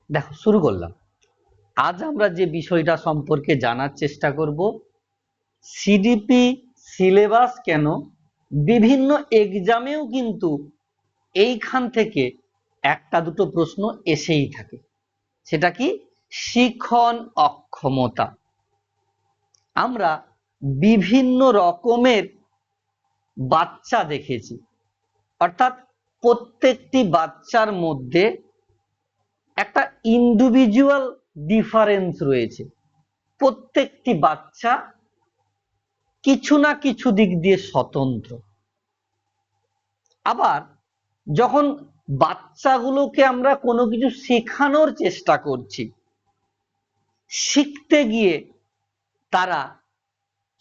দেখো, শুরু করলাম। আজ আমরা যে বিষয়টা সম্পর্কে জানার চেষ্টা করব, সিডিপি সিলেবাস কেন বিভিন্ন এক্সামেও কিন্তু এইখান থেকে একটা দুটো প্রশ্ন এসেই থাকে। সেটা কি? শিখন অক্ষমতা। আমরা বিভিন্ন রকমের বাচ্চা দেখেছি, অর্থাৎ প্রত্যেকটি বাচ্চার মধ্যে একটা ইন্ডিভিজুয়াল ডিফারেন্স রয়েছে। প্রত্যেকটি বাচ্চা কিছু না কিছু দিক দিয়ে স্বতন্ত্র। আবার যখন বাচ্চাগুলোকে আমরা কোনো কিছু শেখানোর চেষ্টা করছি, শিখতে গিয়ে তারা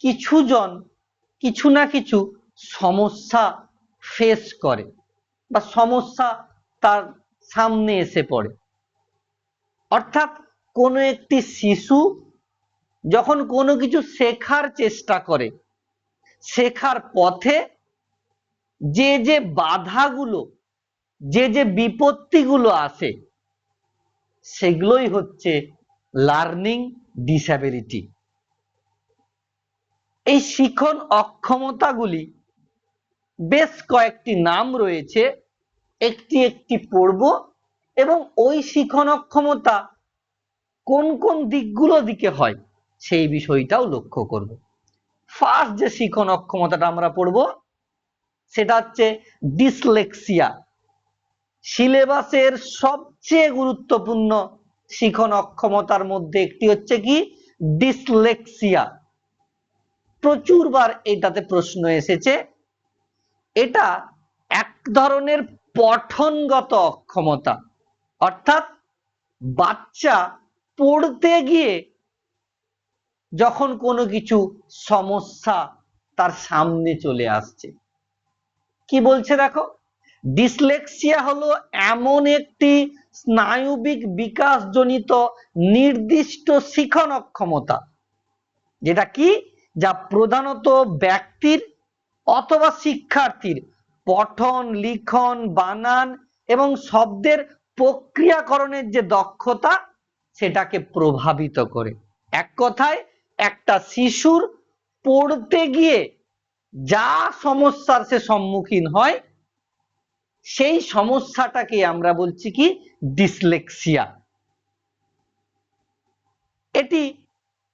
কিছুজন কিছু না কিছু সমস্যা ফেস করে বা সমস্যা তার সামনে এসে পড়ে। অর্থাৎ কোনো একটি শিশু যখন কোনো কিছু শেখার চেষ্টা করে, শেখার পথে যে যে বাধাগুলো, যে যে বিপত্তিগুলো আসে, সেগুলোই হচ্ছে লার্নিং ডিসএবিলিটি। এই শিখন অক্ষমতাগুলি বেশ কয়েকটি নাম রয়েছে, একটি একটি পড়ব এবং ওই শিখন অক্ষমতা কোন কোন দিকগুলো দিকে হয় সেই বিষয়টাও লক্ষ্য করব। ফার্স্ট যে শিখন অক্ষমতাটা আমরা পড়ব সেটা হচ্ছে ডিসলেক্সিয়া। সিলেবাসের সবচেয়ে গুরুত্বপূর্ণ শিখন অক্ষমতার মধ্যে একটি হচ্ছে কি? ডিসলেক্সিয়া। প্রচুরবার এটাতে প্রশ্ন এসেছে। এটা এক ধরনের পঠনগত অক্ষমতা, অর্থাৎ বাচ্চা পড়তে গিয়ে যখন কোনো কিছু সমস্যা তার সামনে চলে আসছে। কি বলছে দেখো, ডিসলেক্সিয়া হলো এমন একটি স্নায়ুবিক বিকাশজনিত নির্দিষ্ট শিখন অক্ষমতা, যেটা কি, যা প্রধানত ব্যক্তির অথবা শিক্ষার্থীর পঠন, লিখন, বানান এবং শব্দের প্রক্রিয়াকরণের যে দক্ষতা সেটাকে প্রভাবিত করে। এক কথায় একটা শিশুর পড়তে গিয়ে যা সমস্যার সে সম্মুখীন হয়, সেই সমস্যাটাকে আমরা বলছি কি? ডিসলেক্সিয়া। এটি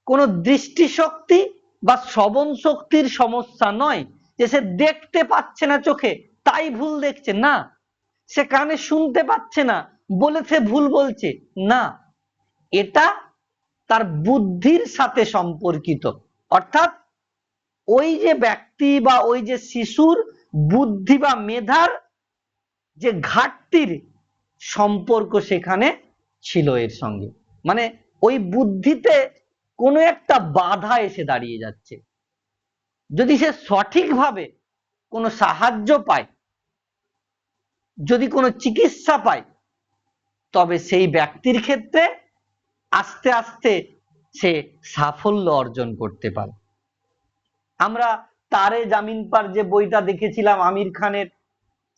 কোনো দৃষ্টিশক্তি বা শ্রবণ শক্তির সমস্যা নয়, যে সে দেখতে পাচ্ছে না চোখে তাই ভুল দেখছে, না। সে কানে শুনতে পাচ্ছে না বলে সে ভুল বলছে, না। এটা তার বুদ্ধির সাথে সম্পর্কিত। অর্থাৎ ওই যে ব্যক্তি বা ওই যে শিশুর বুদ্ধি বা মেধার যে ঘাটতির সম্পর্ক সেখানে ছিল এর সঙ্গে, মানে ওই বুদ্ধিতে কোনো একটা বাধা এসে দাঁড়িয়ে যাচ্ছে। যদি সে সঠিকভাবে কোনো সাহায্য পায়, যদি কোনো চিকিৎসা পায়, তবে সেই ব্যক্তির ক্ষেত্রে আস্তে আস্তে সে সাফল্য অর্জন করতে পারে। আমরা তারে জামিন পার যে বইটা দেখেছিলাম আমির খানের,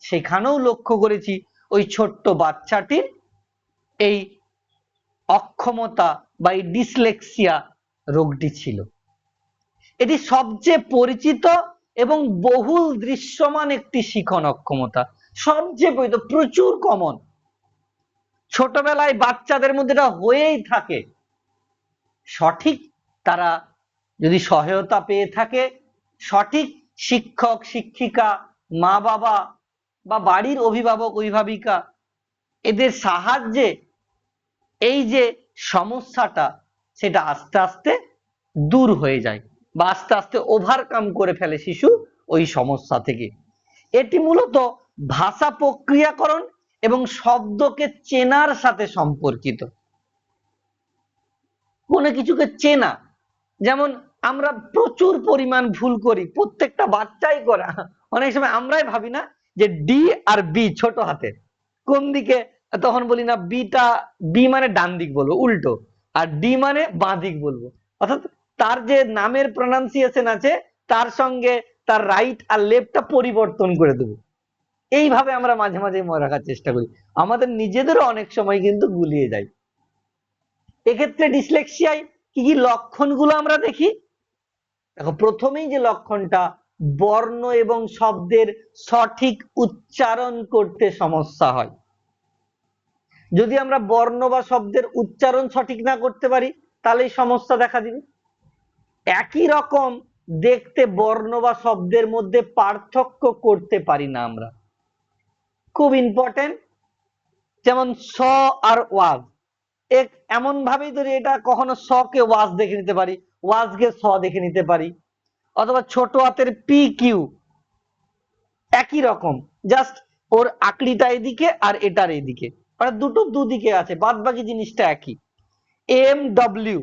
সেখানেও লক্ষ্য করেছি ওই ছোট্ট বাচ্চাটির এই অক্ষমতা বা এই ডিসলেক্সিয়া রোগটি ছিল। এটি সবচেয়ে পরিচিত এবং বহুল দৃশ্যমান একটি শিখন অক্ষমতা, সবচেয়ে পরিচিত, প্রচুর কমন। ছোটবেলায় বাচ্চাদের মধ্যে এটা হয়েই থাকে। সঠিক তারা যদি সহায়তা পেয়ে থাকে, সঠিক শিক্ষক শিক্ষিকা, মা বাবা বা বাড়ির অভিভাবক অভিভাবিকা, এদের সাহায্যে এই যে সমস্যাটা সেটা আস্তে আস্তে দূর হয়ে যায় বা আস্তে আস্তে ওভারকাম করে ফেলে শিশু ওই সমস্যা থেকে। এটি মূলত ভাষা প্রক্রিয়াকরণ এবং শব্দকে চেনার সাথে সম্পর্কিত। কোনো কিছুকে চেনা, যেমন আমরা প্রচুর পরিমাণ ভুল করি, প্রত্যেকটা বাচ্চাই করে। অনেক সময় আমরাই ভাবি না যে ডি আর বি ছোট হাতে কোন দিকে, তখন বলি না বিটা, বি মানে ডান দিক বলবো উল্টো, আর ডি মানে বাঁ দিক বলবো। অর্থাৎ তার যে নামের প্রনাউন্সিয়েশন আছে তার সঙ্গে তার রাইট আর লেফটটা পরিবর্তন করে দেবো। এইভাবে আমরা মাঝে মাঝে মনে রাখার চেষ্টা করি, আমাদের নিজেদেরও অনেক সময় কিন্তু গুলিয়ে যায়। এক্ষেত্রে ডিসলেক্সিয়ায় কি কি লক্ষণগুলো আমরা দেখি? দেখো, প্রথমেই যে লক্ষণটা, বর্ণ এবং শব্দের সঠিক উচ্চারণ করতে সমস্যা হয়। যদি আমরা বর্ণ বা শব্দের উচ্চারণ সঠিক না করতে পারি তাহলে এই সমস্যা দেখা দিবে। একই রকম দেখতে বর্ণ বা শব্দের মধ্যে পার্থক্য করতে পারি না আমরা, খুব ইম্পর্টেন্ট। যেমন স আর ওয়াজ, এক এমন ভাবেই ধরি, এটা কখনো স কে ওয়াজ দেখে নিতে পারি, ওয়াজ কে স দেখে নিতে পারি। অথবা ছোট হাতের পি কিউ, একই রকম, জাস্ট ওর আকৃতিটা এদিকে আর এটার এদিকে, মানে দুটো দুদিকে আছে, বাদ বাকি জিনিসটা একই। এম ডব্লিউ,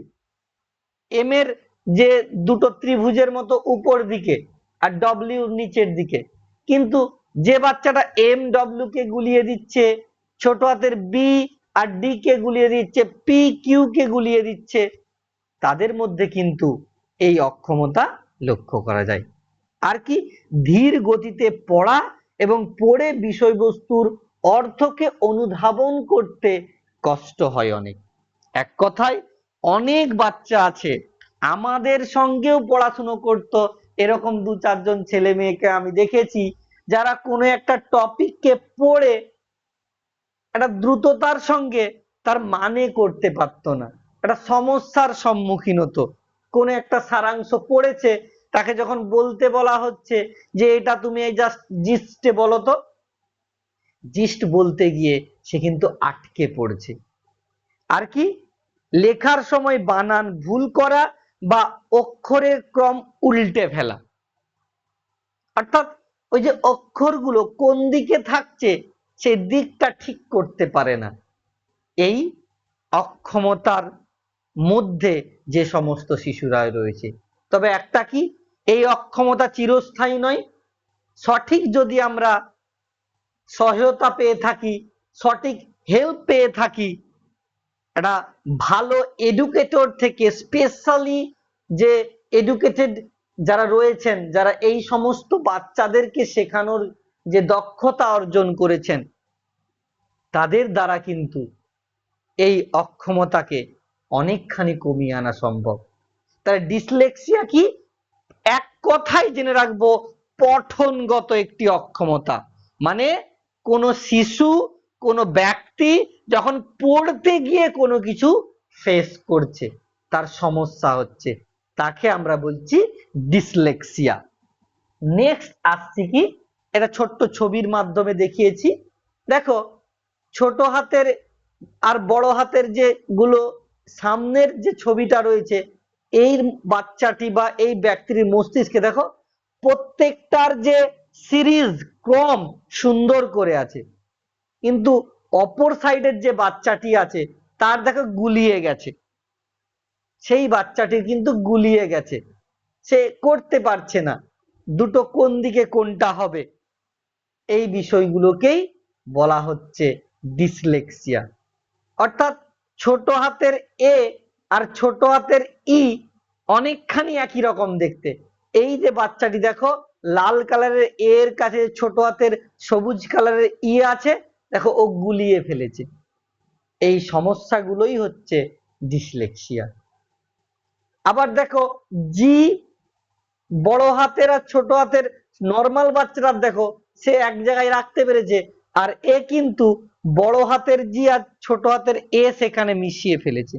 এম এর যে দুটো ত্রিভুজের মতো উপর দিকে আর ডব্লিউ নিচের দিকে, কিন্তু যে বাচ্চাটা এম ডব্লিউ কে গুলিয়ে দিচ্ছে, ছোট হাতের বি আর ডি কে গুলিয়ে দিচ্ছে, পি কিউ কে গুলিয়ে দিচ্ছে, তাদের মধ্যে কিন্তু এই অক্ষমতা লক্ষ্য করা যায়। আর কি, ধীর গতিতে পড়া এবং পড়ে বিষয়বস্তুর অর্থকে অনুধাবন করতে কষ্ট হয় অনেক। এক কথায়, অনেক বাচ্চা আছে, আমাদের সঙ্গেও পড়াশুনো করত, এরকম 2-4 জন ছেলে মেয়েকে আমি দেখেছি, যারা কোনো একটা টপিককে পড়ে একটা দ্রুততার সঙ্গে তার মানে করতে পারতো না, একটা সমস্যার সম্মুখীন হতো। কোন একটা সারাংশ পড়েছে, তাকে যখন বলতে বলা হচ্ছে যে এটা তুমি এই জাস্ট জিস্টে বলো তো, জিস্ট বলতে গিয়ে সে কিন্তু আটকে পড়ছে। আর কি, লেখার সময় বানান ভুল করা বা অক্ষরের ক্রম উল্টে ফেলা, অর্থাৎ ওই যে অক্ষরগুলো কোন দিকে থাকছে সেই দিকটা ঠিক করতে পারে না। এই অক্ষমতার মধ্যে যে সমস্ত শিশুরা রয়েছে। তবে একটা কি, এই অক্ষমতা চিরস্থায়ী নয়। সঠিক যদি আমরা সহায়তা পেয়ে থাকি, সঠিক হেল্প পেয়ে থাকি, একটা ভালো এডুকেটর থেকে, স্পেশালি যে এডুকেটেড যারা রয়েছেন, যারা এই সমস্ত বাচ্চাদেরকে শেখানোর যে দক্ষতা অর্জন করেছেন, তাদের দ্বারা কিন্তু এই অক্ষমতাকে অনেকখানি কমিয়ে আনা সম্ভব। তাই ডিসলেক্সিয়া কি, এক কথায় জেনে রাখবো, পঠনগত একটি অক্ষমতা। মানে কোন শিশু, কোন ব্যক্তি যখন পড়তে গিয়ে কোনো কিছু ফেস করছে, তার সমস্যা হচ্ছে, তাকে আমরা বলছি ডিসলেক্সিয়া। নেক্সট আসছি কি, এটা ছোট্ট ছবির মাধ্যমে দেখিয়েছি। দেখো, ছোট হাতের আর বড় হাতের যে গুলো সামনের যে ছবিটা রয়েছে, এই বাচ্চাটি বা এই ব্যক্তির মস্তিষ্কে দেখো, প্রত্যেকটার যে সিরিজ ক্রম সুন্দর করে আছে, কিন্তু অপর সাইডের যে বাচ্চাটি আছে তার দেখো গুলিয়ে গেছে, সেই বাচ্চাটির কিন্তু গুলিয়ে গেছে, সে করতে পারছে না দুটো কোন দিকে কোনটা হবে। এই বিষয়গুলোকেই বলা হচ্ছে ডিসলেক্সিয়া। অর্থাৎ ছোট হাতের এ আর ছোট হাতের ই অনেকখানি একই রকম দেখতে। এই যে বাচ্চাটি দেখো, লাল কালারের এর কাছে ছোট হাতের সবুজ কালারের ই আছে, দেখো ও গুলিয়ে ফেলেছে। এই সমস্যাগুলোই হচ্ছে ডিসলেক্সিয়া। আবার দেখো, জি বড় হাতের আর ছোট হাতের নর্মাল বাচ্চারা দেখো সে এক জায়গায় রাখতে পেরেছে, আর এ কিন্তু বড় হাতের জি আর ছোট হাতের এ সেখানে মিশিয়ে ফেলেছে,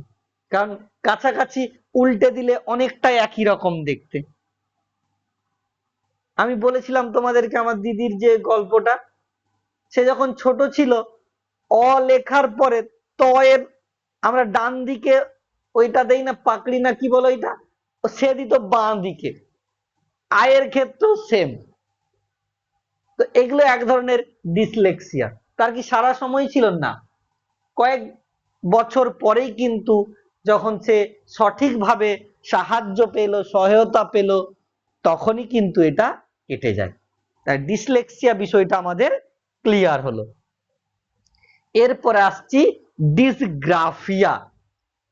কারণ কাছাকাছি উল্টে দিলে অনেকটাই একই রকম দেখতে। আমি বলেছিলাম তোমাদেরকে আমার দিদির যে গল্পটা, সে যখন ছোট ছিল, অ লেখার পরে ত এর আমরা ডান দিকে ওইটা দেই না, পাকড়ি না কি বলো এটা, সে দিত বাঁ দিকে। আয়ের ক্ষেত্রেও সেম। তো এগুলো এক ধরনের ডিসলেক্সিয়া। তার কি সারা সময় ছিল না, কয়েক বছর পরেই কিন্তু যখন সে সঠিকভাবে সাহায্য পেল, সহায়তা পেল, তখনই কিন্তু এটা কেটে যায়। তাই ডিসলেক্সিয়া বিষয়টা আমাদের ক্লিয়ার হলো। এরপরে আসছি ডিসগ্রাফিয়া।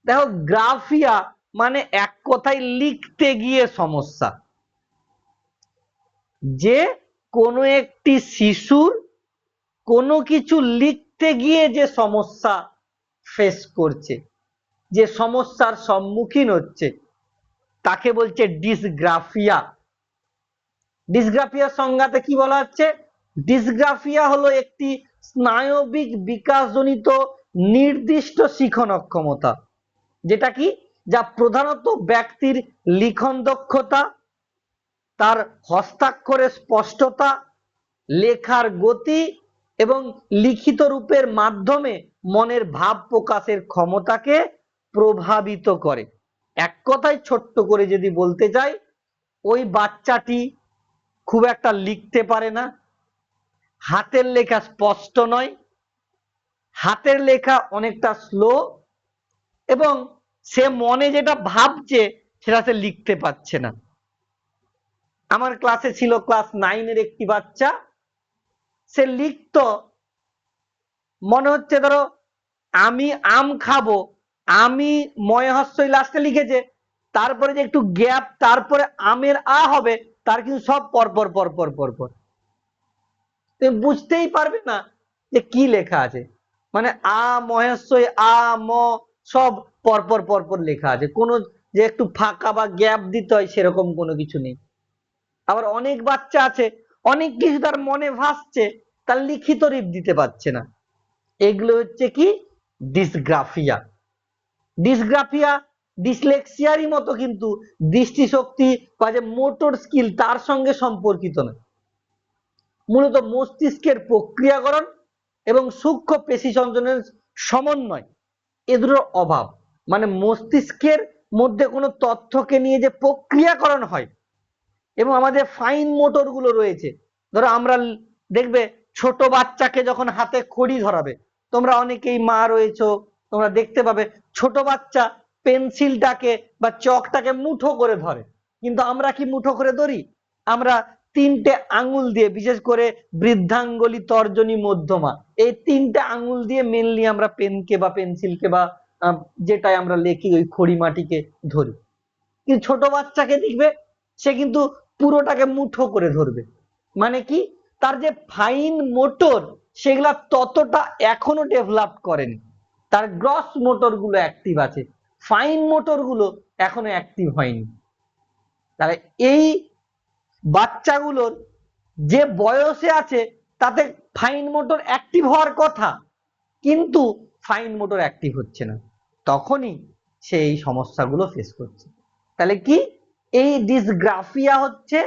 দেখো, গ্রাফিয়া মানে এক কথায় লিখতে গিয়ে সমস্যা, যে কোনো একটি শিশুর কোনো কিছু লিখতে গিয়ে যে সমস্যা ফেস করছে, যে সমস্যার সম্মুখীন হচ্ছে তাকে বলছে ডিসগ্রাফিয়া। ডিসগ্রাফিয়ার সংজ্ঞাতে কি বলা হচ্ছে? ডিসগ্রাফিয়া হলো একটি স্নায়বিক বিকাশজনিত নির্দিষ্ট শিখন অক্ষমতা, যেটা কি, যা প্রধানত ব্যক্তির লিখন দক্ষতা, তার হস্তাক্ষরের স্পষ্টতা, লেখার গতি এবং লিখিত রূপের মাধ্যমে মনের ভাব প্রকাশের ক্ষমতাকে প্রভাবিত করে। এক কথায় ছোট্ট করে যদি বলতে যাই, ওই বাচ্চাটি খুব একটা লিখতে পারে না, হাতের লেখা স্পষ্ট নয়, হাতের লেখা অনেকটা স্লো, এবং সে মনে যেটা ভাবছে সেটা সে লিখতে পারছে না। আমার ক্লাসে ছিল ক্লাস 9-এর একটি বাচ্চা, সে লিখতো, মনে হচ্ছে ধরো আমি আম খাবো, আমি ময় হস্যই লাস্টে লিখেছে, তারপরে যে একটু গ্যাপ, তারপরে আমের আ হবে, তার কিন্তু সব পরপর পরপর পরপর, তুমি বুঝতেই পারবে না যে কি লেখা আছে। মানে আ মহেশ্বই আ ম সব পরপর পরপর লেখা আছে, কোনো যে একটু ফাঁকা বা গ্যাপ দিতে হয় সেরকম কোনো কিছু নেই। আবার অনেক বাচ্চা আছে অনেক কিছু তার মনে ভাসছে, তার লিখিত রূপ দিতে পারছে না। এগুলো হচ্ছে কি? ডিসগ্রাফিয়া। ডিসগ্রাফিয়া ডিসলেক্সিয়ারই মতো, কিন্তু দৃষ্টিশক্তি বা যে মোটর স্কিল তার সঙ্গে সম্পর্কিত নয়। মূলত মস্তিষ্কের প্রক্রিয়াকরণ এবং সূক্ষ্ম পেশি সঞ্চালনের সমন্বয়, এ দুটোর অভাব। মানে মস্তিষ্কের মধ্যে কোনো তথ্যকে নিয়ে যে প্রক্রিয়াকরণ হয় এবং আমাদের ফাইন মোটর গুলো রয়েছে, ধরো আমরা দেখবে ছোট বাচ্চাকে যখন হাতে খড়ি ধরাবে, তোমরা অনেকেই মা রয়েছো, তোমরা দেখতে পাবে ছোট বাচ্চা পেন্সিলটাকে বা চকটাকে মুঠো করে ধরে, কিন্তু আমরা কি মুঠো করে ধরি? আমরা তিনটে আঙ্গুল দিয়ে, বিশেষ করে বৃদ্ধাঙ্গুলি, তর্জনী, মধ্যমা, এই তিনটে আঙ্গুল দিয়ে মেনলি আমরা পেনকে বা পেন্সিলকে বা যেটাই আমরা লেখি ওই খড়ি মাটিকে ধরি। কিন্তু ছোট বাচ্চাকে দেখবে সে কিন্তু পুরোটাকে মুঠো করে ধরবে। মানে কি, তার যে ফাইন মোটর সেগুলা ততটা এখনো ডেভেলপ করেনি, তার গ্রস মোটর গুলো অ্যাক্টিভ আছে, ফাইন মোটর গুলো এখনো অ্যাক্টিভ হয়নি। তাহলে এই বাচ্চাগুলোর যে বয়সে আছে তাতে ফাইন মোটর অ্যাক্টিভ হওয়ার কথা, কিন্তু ফাইন মোটর অ্যাক্টিভ হচ্ছে না, তখনই সে এই সমস্যাগুলো ফেস করছে। তাহলে কি, এই ডিসগ্রাফিয়া হচ্ছে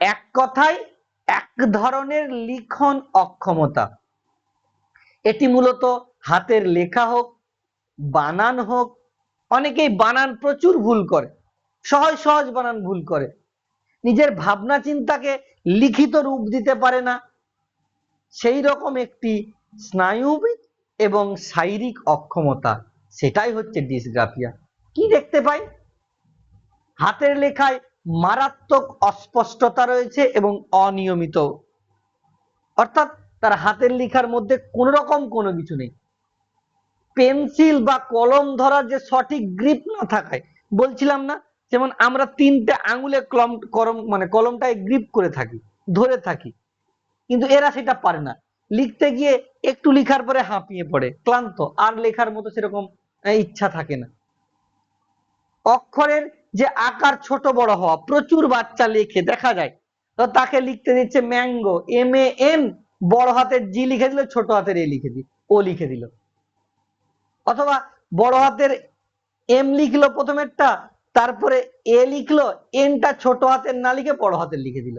এক কথায় এক ধরনের লিখন অক্ষমতা। এটি মূলত হাতের লেখা হোক, বানান হোক, অনেকেই বানান প্রচুর ভুল করে, সহজ সহজ বানান ভুল করে, নিজের ভাবনা চিন্তাকে লিখিত রূপ দিতে পারে না, সেই রকম একটি স্নায়ুবিক এবং শারীরিক অক্ষমতা, সেটাই হচ্ছে ডিসগ্রাফিয়া। কি দেখতে পাই? হাতের লেখায় মারাত্মক অস্পষ্টতা রয়েছে এবং অনিয়মিত, অর্থাৎ তার হাতের লেখার মধ্যে কোন রকম কোনো কিছু নেই। পেন্সিল বা কলম ধরার যে সঠিক গ্রিপ না থাকায়, বলছিলাম না, যেমন আমরা তিনটে আঙুলে কলম মানে কলমটায় গ্রিপ করে থাকি, ধরে থাকি, কিন্তু এরা সেটা পারে না। লিখতে গিয়ে একটু লিখার পরে হাঁপিয়ে পড়ে, ক্লান্ত, আর লেখার মতো সেরকম ইচ্ছা থাকে না। অক্ষরের যে আকার ছোট বড় হওয়া, প্রচুর বাচ্চা লেখে দেখা যায়, তো তাকে লিখতে দিচ্ছে ম্যাঙ্গো, MAN, বড় হাতের জি লিখে দিল, ছোট হাতের এ লিখে দিল, ও লিখে দিল, অথবা বড় হাতের এম লিখলো প্রথমেরটা, তারপরে এ লিখলো, এনটা ছোট হাতের না লিখে বড় হাতের লিখে দিল,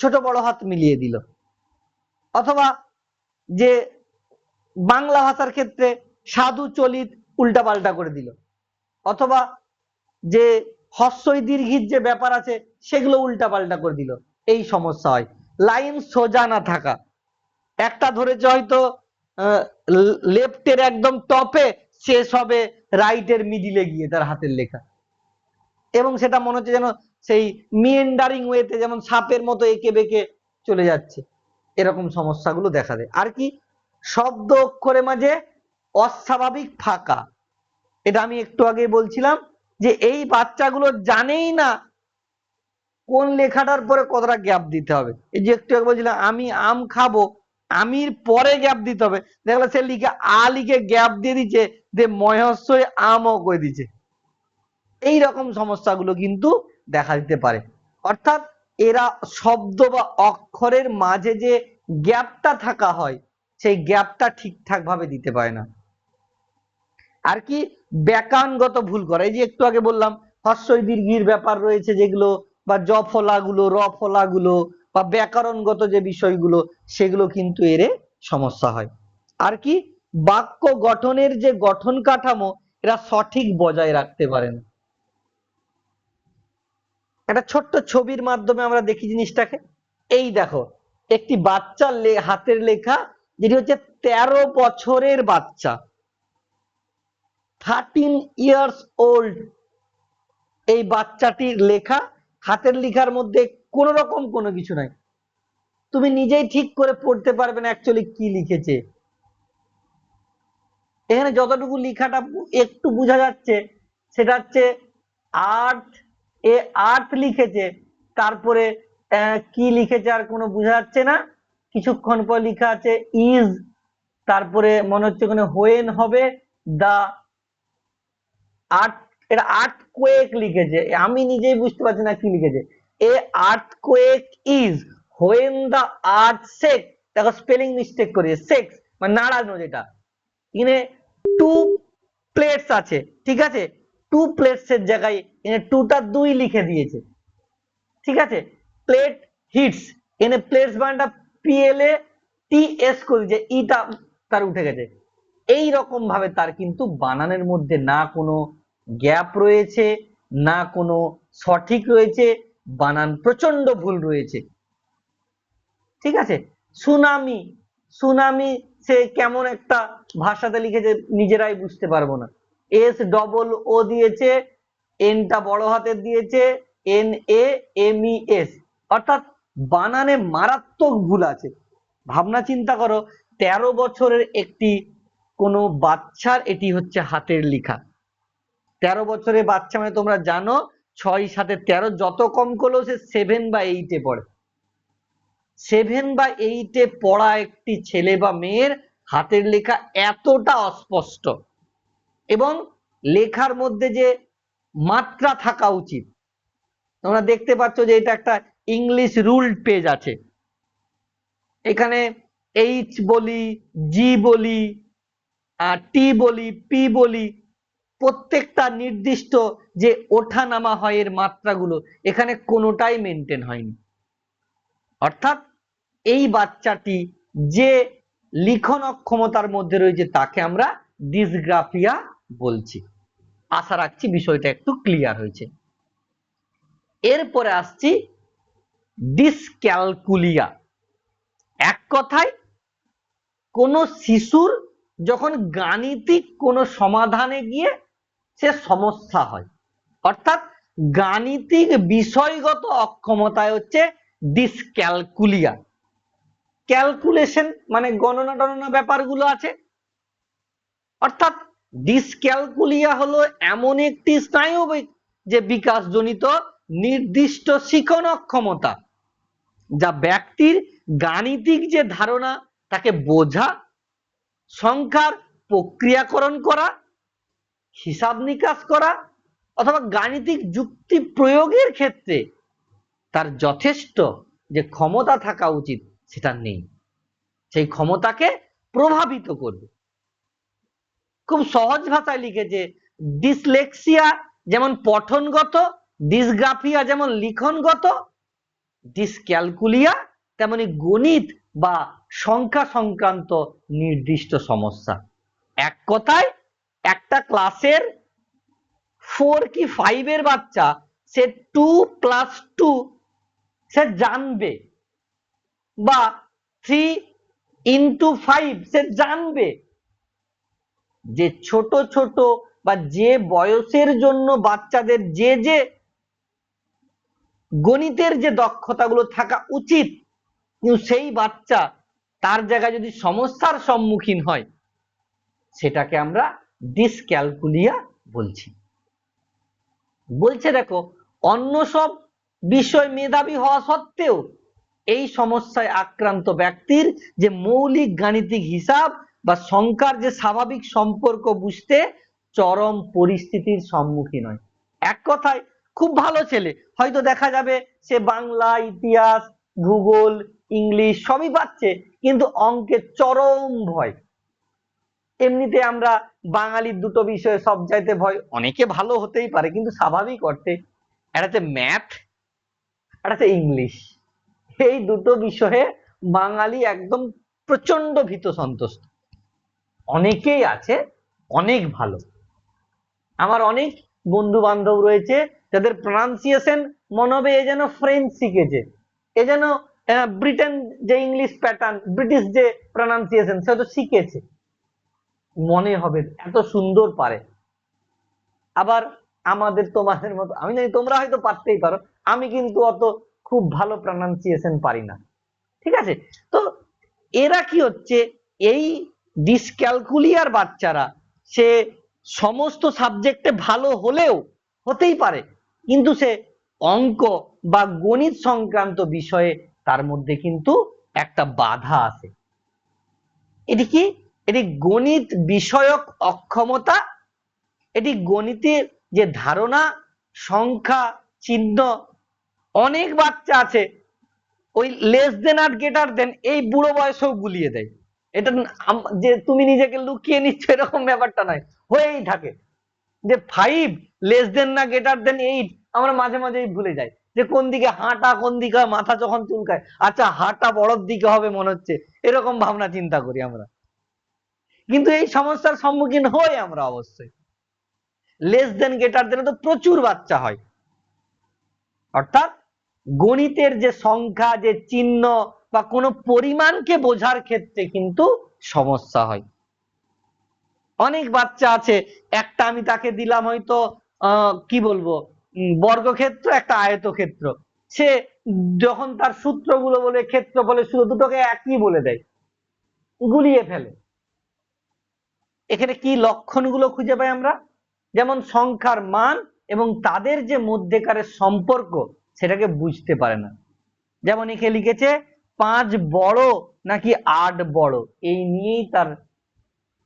ছোট বড় হাত মিলিয়ে দিল। অথবা যে বাংলা ভাষার ক্ষেত্রে সাধু চলিত উল্টাপাল্টা করে দিল, অথবা যে হস্যই দীর্ঘির যে ব্যাপার আছে সেগুলো উল্টাপাল্টা করে দিল, এই সমস্যা হয়। লাইন সোজা না থাকা, একটা ধরেছে হয়তো লেফটের একদম টপে, শেষ হবে রাইটের মিডিলে গিয়ে তার হাতের লেখা, এবং সেটা মনে হচ্ছে যেন সেই মিয়েন্ডারিং ওয়েতে, যেমন সাপের মতো এঁকে বেঁকে চলে যাচ্ছে, এরকম সমস্যাগুলো দেখা দেয়। আর কি, শব্দ অক্ষরের মাঝে অস্বাভাবিক ফাঁকা, এটা আমি একটু আগে বলছিলাম যে এই বাচ্চাগুলো জানেই না কোন লেখাটার পরে কতটা গ্যাপ দিতে হবে। এই যে একটু আগে বলছিলাম আমি আম খাবো, আমির পরে গ্যাপ দিতে হবে, দেখলে সে লিখে আ লিখে গ্যাপ দিয়ে দিচ্ছে, দিয়ে মহস্যই আমও করে দিচ্ছে। এইরকম সমস্যাগুলো কিন্তু দেখা দিতে পারে। অর্থাৎ এরা শব্দ বা অক্ষরের মাঝে যে গ্যাপটা থাকা হয় সেই গ্যাপটা ঠিকঠাক ভাবে দিতে পারে না। আর কি ব্যাকরণগত ভুল করে, এই যে একটু আগে বললাম হর্ষই দীর্ঘির ব্যাপার রয়েছে যেগুলো, বা জ ফলাগুলো র ফলাগুলো, বা ব্যাকরণগত যে বিষয়গুলো, সেগুলো কিন্তু এর সমস্যা হয়। আর কি বাক্য গঠনের যে গঠন কাঠামো এরা সঠিক বজায় রাখতে পারে না। একটা ছোট্ট ছবির মাধ্যমে আমরা দেখি জিনিসটাকে। এই দেখো একটি বাচ্চার হাতের লেখা, যেটি হচ্ছে 13 বছরের বাচ্চা, 13 ইয়ার্স ওল্ড। এই বাচ্চাটির লেখা, হাতের লেখার মধ্যে কোন রকম কোনো কিছু নাই, তুমি নিজেই ঠিক করে পড়তে পারবে না অ্যাকচুয়ালি কি লিখেছে। এখানে যতটুকু লেখাটা একটু বোঝা যাচ্ছে সেটা হচ্ছে আর্থ, এ আর্থ লিখেছে, তারপরে কি লিখেছে আর কোনো বোঝা যাচ্ছে না। কিছুক্ষণ পর লেখা আছে ইজ, তারপরে মনে হচ্ছে ওখানে হোয়েন হবে দা আর্থ, এটা আর্থকোয়েক লিখেছে, আমি নিজেই বুঝতে পারছি না কি লিখেছে। A earthquake is when the earth shake, দেখো স্পেলিং মিস্টেক করেছে, সেক্স মানে নাড়ানো, যেটা এখানে টু প্লেটস আছে, ঠিক আছে, টু প্লেটস এর জায়গায় এখানে টুটা 2 লিখে দিয়েছে, ঠিক আছে। প্লেট হিটস, এখানে প্লেটস বানানটা পিএলএ টি এস করে দিয়েছে, ইটা তার উঠে গেছে। এই রকম ভাবে তার কিন্তু বানানের মধ্যে না কোনো গ্যাপ রয়েছে, না কোনো সঠিক রয়েছে, বানান প্রচন্ড ভুল রয়েছে, ঠিক আছে। সুনামি, সুনামি সে কেমন একটা ভাষাতে লিখেছে নিজেরাই বুঝতে পারবো না, এস ডবল ও দিয়েছে, এনটা বড় হাতের দিয়েছে, N A M E S, অর্থাৎ বানানে মারাত্মক ভুল আছে। ভাবনা চিন্তা করো, 13 বছরের একটি কোনো বাচ্চার এটি হচ্ছে হাতের লেখা। 13 বছরের বাচ্চা মানে তোমরা জানো 6 7 13, যত কম করলেও সে 7 বা 8 এ পড়ে। 7 বা 8 এ পড়া একটি ছেলে বা মেয়ের হাতের লেখা এতটা অস্পষ্ট, এবং লেখার মধ্যে যে মাত্রা থাকা উচিত, তোমরা দেখতে পাচ্ছ যে এটা একটা ইংলিশ রুলড পেজ আছে, এখানে এইচ বলি, জি বলি, টি বলি, পি বলি, প্রত্যেকটা নির্দিষ্ট যে ওঠা নামা হয় এর মাত্রাগুলো এখানে কোনোটাই মেনটেন হয়নি। অর্থাৎ এই বাচ্চাটি যে লিখন অক্ষমতার মধ্যে রয়েছে তাকে আমরা ডিসগ্রাফিয়া বলছি। আশা রাখছি বিষয়টা একটু ক্লিয়ার হয়েছে। এরপরে আসছি ডিসক্যালকুলিয়া। এক কথায় কোন শিশুর যখন গাণিতিক কোনো সমাধানে গিয়ে সে সমস্যা হয়, অর্থাৎ গাণিতিক বিষয়গত অক্ষমতায় হচ্ছে ডিসক্যালকুলিয়া। ক্যালকুলেশন মানে গণনা টননা ব্যাপারগুলো আছে, অর্থাৎ ডিসক্যালকুলিয়া হলো এমন একটি স্নায়বিক যে বিকাশজনিত নির্দিষ্ট শিখন অক্ষমতা, যা ব্যক্তির গাণিতিক যে ধারণা তাকে বোঝা, সংখ্যার প্রক্রিয়াকরণ করা, হিসাব নিকাশ করা, অথবা গাণিতিক যুক্তি প্রয়োগের ক্ষেত্রে তার যথেষ্ট যে ক্ষমতা থাকা উচিত সেটা নেই, সেই ক্ষমতাকে প্রভাবিত করবে। খুব সহজ ভাষায় লিখেছে, ডিসলেক্সিয়া যেমন পঠনগত, ডিসগ্রাফিয়া যেমন লিখনগত, ডিসক্যালকুলিয়া তেমনি গণিত বা সংখ্যা সংক্রান্ত নির্দিষ্ট সমস্যা। এক কথায় একটা ক্লাসের 4 কি 5 এর বাচ্চা সে 2 + 2 সে জানবে, বা 3 × 5 সে জানবে, যে ছোট ছোট বা যে বয়সের জন্য বাচ্চাদের যে যে গণিতের যে দক্ষতাগুলো থাকা উচিত, কিন্তু সেই বাচ্চা তার জায়গায় যদি সমস্যার সম্মুখীন হয় সেটাকে আমরা ডিসক্যালকুলিয়া বলছি। বলছে দেখো অন্য সব বিষয় মেধাবী হওয়া সত্ত্বেও এই সমস্যায় আক্রান্ত ব্যক্তির যে মৌলিক গাণিতিক হিসাব বা সংখ্যার যে স্বাভাবিক সম্পর্ক বুঝতে চরম পরিস্থিতির সম্মুখীন হয়। এক কথায় খুব ভালো ছেলে, হয়তো দেখা যাবে সে বাংলা, ইতিহাস, ভূগোল, ইংলিশ সবই পাচ্ছে, কিন্তু অঙ্কের চরম ভয়। এমনিতে আমরা বাঙালির দুটো বিষয়ে সব চাইতে ভয়, অনেকে ভালো হতেই পারে কিন্তু স্বাভাবিক অর্থে, একটা হচ্ছে ম্যাথ, একটা হচ্ছে ইংলিশ। এই দুটো বিষয়ে বাঙালি একদম প্রচন্ড ভীত সন্ত্রস্ত। অনেকেই আছে অনেক ভালো, আমার অনেক বন্ধু বান্ধব রয়েছে যাদের প্রনাউন্সিয়েশন মনে হবে এ যেন ফ্রেঞ্চ শিখেছে, এ যেন ব্রিটেন যে ইংলিশ প্যাটার্ন, ব্রিটিশ যে প্রনাউন্সিয়েশন সে তো শিখেছে, মনে হবে এত সুন্দর পারে। আবার আমাদের তোমাদের মতো, আমি জানি তোমরা হয়তো পারতেই পারো, আমি কিন্তু অত খুব ভালো প্রনাউন্সিয়েশন পারি না, ঠিক আছে? তো এরা কি হচ্ছে, এই ডিসক্যালকুলিয়ার বাচ্চারা, সে সমস্ত সাবজেক্টে ভালো হলেও হতেই পারে, কিন্তু সে অঙ্ক বা গণিত সংক্রান্ত বিষয়ে তার মধ্যে কিন্তু একটা বাধা আছে। এটি কি? এটি গণিত বিষয়ক অক্ষমতা। এটি গণিতের যে ধারণা, সংখ্যা, চিহ্ন, অনেক বাচ্চা আছে ওই লেস দেন আর গ্রেটার দেন এই বুড়ো বয়সেও গুলিয়ে দেয়। এটা যে তুমি নিজেকে লুকিয়ে নিচ্ছ এরকম ব্যাপারটা নয়, হয়েই থাকে। যে 5 লেস দেন না গ্রেটার দেন 8 আমরা মাঝে মাঝেই ভুলে যাই, যে কোন দিকে হাঁটা কোন দিকে মাথা যখন চুলকায়, আচ্ছা হাঁটা বড়র দিকে হবে মনে হচ্ছে, এরকম ভাবনা চিন্তা করি আমরা। কিন্তু এই সমস্যার সম্মুখীন হই আমরা অবশ্যই। লেস দেন গ্রেটার দেন তো প্রচুর বাচ্চা হয়, অর্থাৎ গণিতের যে সংখ্যা, যে চিহ্ন বা কোনো পরিমাণকে বোঝার ক্ষেত্রে কিন্তু সমস্যা হয়। অনেক বাচ্চা আছে, একটা আমি তাকে দিলাম হয়তো কি বলবো বর্গক্ষেত্র, একটা আয়তক্ষেত্র, সে যখন তার সূত্রগুলো বলে, ক্ষেত্র বলে, শুধু দুটোকে একই বলে দেয়, গুলিয়ে ফেলে। এখানে কি লক্ষণগুলো খুঁজে পাই আমরা? যেমন সংখ্যার মান এবং তাদের যে মধ্যেকারের সম্পর্ক সেটাকে বুঝতে পারে না। যেমন এখানে লিখেছে 5 বড় নাকি 8 বড়, এই নিয়েই তার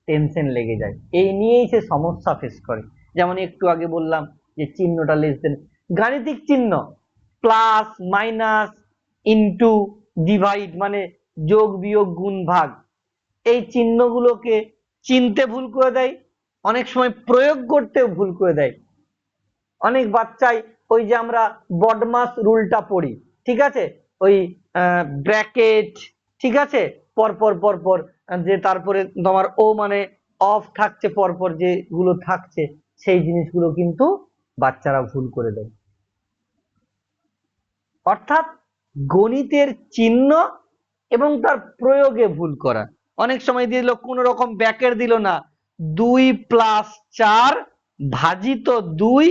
টেনশন লেগে যায়, এই নিয়েই সে সমস্যা ফেস করে। যেমন একটু আগে বললাম যে চিহ্নটা লেস দেন, গাণিতিক চিহ্ন প্লাস মাইনাস ইনটু ডিভাইড মানে যোগ বিয়োগ গুণ ভাগ, এই চিহ্নগুলোকে চিনতে ভুল করে দেয়, অনেক সময় প্রয়োগ করতেও ভুল করে দেয়। অনেক বাচ্চাই ওই যে আমরা বডমাস রুলটা পড়ি, ঠিক আছে, ওই ব্র্যাকেট, ঠিক আছে, পরপর পরপর যে তারপরে তোমার ও মানে অফ থাকছে, পরপর যেগুলো থাকছে সেই জিনিসগুলো কিন্তু বাচ্চারা ভুল করে দেয়। অর্থাৎ গণিতের চিহ্ন এবং তার প্রয়োগে ভুল করা। অনেক সময় দিল কোন রকম ব্যাকের দিল না, 2 + 4 ভাজিত 2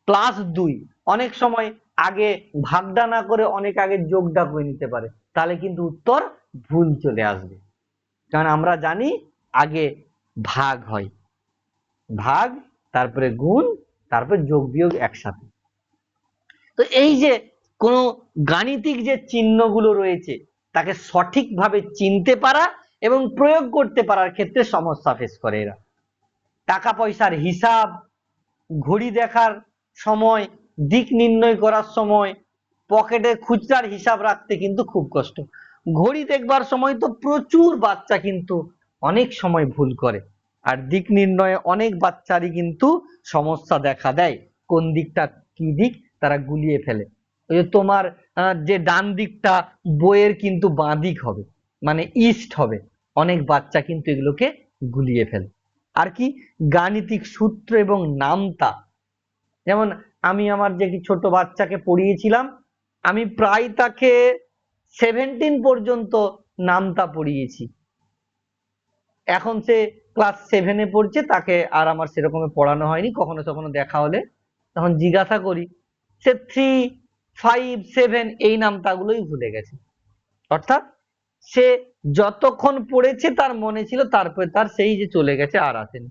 + 2, অনেক সময় আগে ভাগটা না করে অনেক আগে যোগটা করে নিতে পারে, তাহলে কিন্তু উত্তর ভুল চলে আসবে। কারণ আমরা জানি আগে ভাগ হয়, ভাগ তারপরে গুণ তারপরে যোগ বিয়োগ একসাথে। তো এই যে কোন গাণিতিক যে চিহ্নগুলো রয়েছে তাকে সঠিকভাবে চিনতে পারা এবং প্রয়োগ করতে পারার ক্ষেত্রে সমস্যা ফেস করে এরা। টাকা পয়সার হিসাব, ঘড়ি দেখার সময়, দিক নির্ণয় করার সময়, পকেটে খুচরার হিসাব রাখতে কিন্তু খুব কষ্ট। ঘড়ি দেখবার সময় তো প্রচুর বাচ্চা কিন্তু অনেক সময় ভুল করে, আর দিক নির্ণয়ে অনেক বাচ্চারই কিন্তু সমস্যা দেখা দেয়, কোন দিকটা কি দিক তারা গুলিয়ে ফেলে। ওই যে তোমার যে ডান দিকটা বইয়ের কিন্তু বাঁ দিক হবে, মানে ইস্ট হবে, অনেক বাচ্চা কিন্তু এগুলোকে গুলিয়ে ফেলে। আর কি গাণিতিক সূত্র এবং নামতা, যেমন আমি আমার যে ছোট বাচ্চাকে পড়িয়েছিলাম, আমি প্রায় তাকে 17 পর্যন্ত নামতা পড়িয়েছি। এখন সে ক্লাস 7-এ পড়ছে, তাকে আর আমার সেরকম পড়ানো হয়নি, কখনো কখনো দেখা হলে তখন জিজ্ঞাসা করি, সে 3, 5, 7 এই নামতাগুলোই ভুলে গেছে। অর্থাৎ সে যতক্ষণ পড়েছে তার মনে ছিল, তারপরে তার সেই যে চলে গেছে আর আসেনি।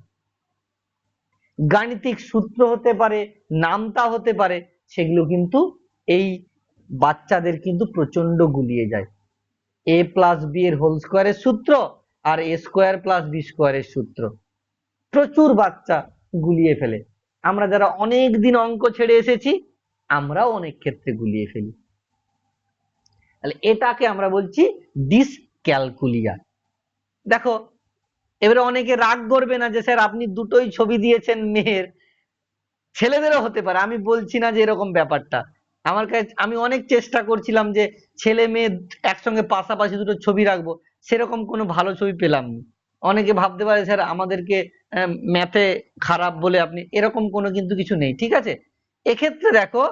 গাণিতিক সূত্র হতে পারে, নামতা হতে পারে, সেগুলো কিন্তু এই বাচ্চাদের কিন্তু প্রচন্ড গুলিয়ে যায়। এ প্লাস বি এর হোল স্কোয়ারের সূত্র আর এ স্কোয়ার প্লাস বি স্কোয়ারের সূত্র প্রচুর বাচ্চা গুলিয়ে ফেলে। আমরা যারা অনেক দিন অঙ্ক ছেড়ে এসেছি আমরাও অনেক ক্ষেত্রে গুলিয়ে ফেলি। তাহলে এটাকে আমরা বলছি ডিসক্যালকুলিয়া। দেখো, এবারে অনেকে রাগ করবে না যে স্যার আপনি দুটোই ছবি দিয়েছেন মেয়ের, ছেলেদেরও হতে পারে, আমি বলছি না যে এরকম ব্যাপারটা। আমার কাছে আমি অনেক চেষ্টা করছিলাম যে ছেলে মেয়ে একসঙ্গে পাশাপাশি দুটো ছবি রাখবো, সেরকম কোনো ভালো ছবি পেলাম না। অনেকে ভাবতে পারে স্যার আমাদেরকে ম্যাথে খারাপ বলে আপনি, এরকম কোনো কিন্তু কিছু নেই, ঠিক আছে। এক্ষেত্রে দেখো,